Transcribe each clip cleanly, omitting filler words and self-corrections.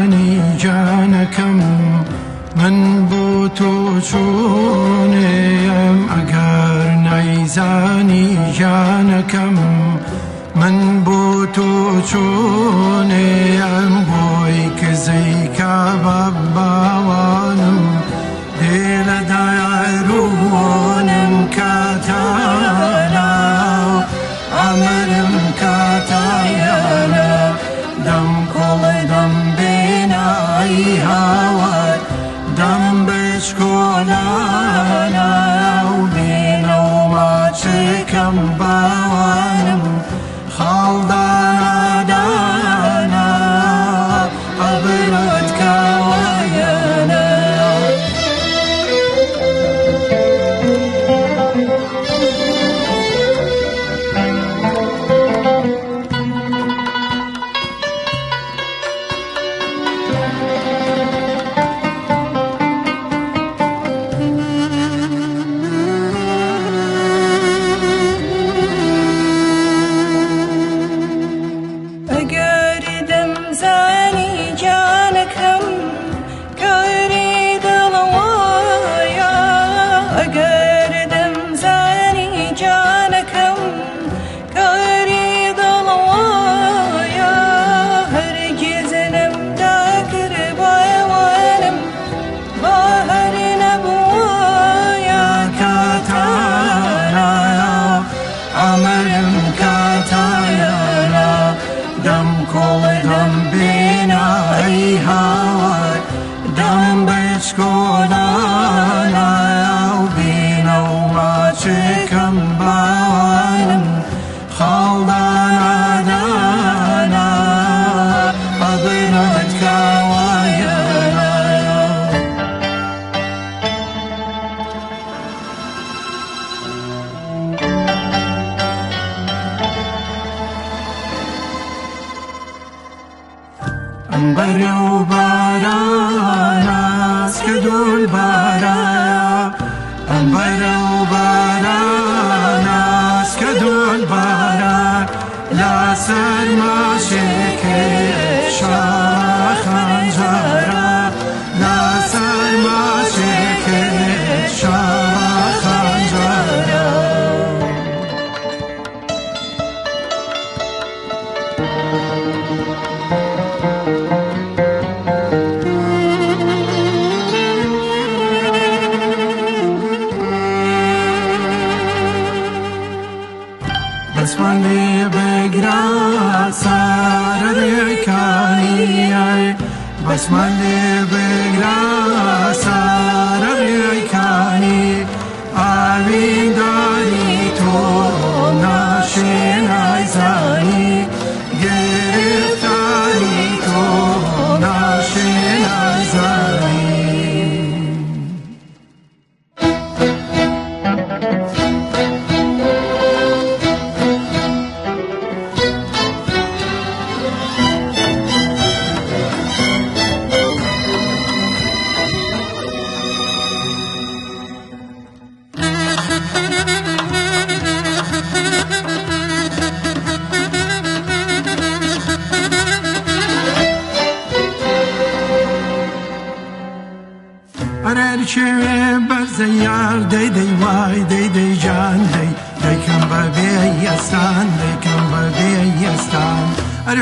زانی جانەکەم من بۆ تۆ چۆنێم ئەگەر نەیزانی ژیانەکەم من بۆ تۆ چۆنێم بۆی کزەی کە بە باوانم دێ لە دایروانم کاتانە ئەمرم کاتایانە دەم کۆڵێ دەم بێنایی هاوار دەم بچکۆلانە و بێنە و ماچێکم باوانم خاڵدانە ئەبرەت کاوایەنە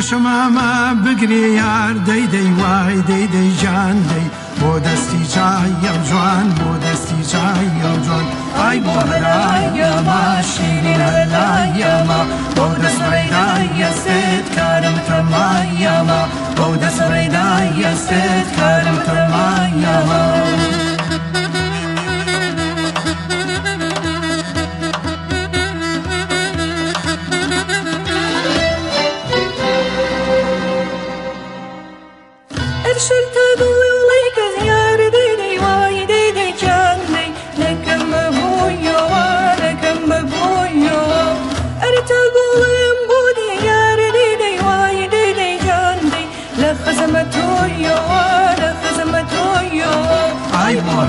شمامە بگری یار دەی دەی وای دەی دەی جان دەی بۆ دەستی چایە جوان بۆ دەستی چایە جوان ئای بۆ هەلایەمە شیرین هەلایەمە بۆ دەست ڕێدایەستێت کارم تەمایەمە بۆ دەست ڕێدایەستێت کارم تەمایەمە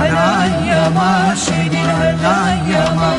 هەلایەمە شیرین هەلایەمە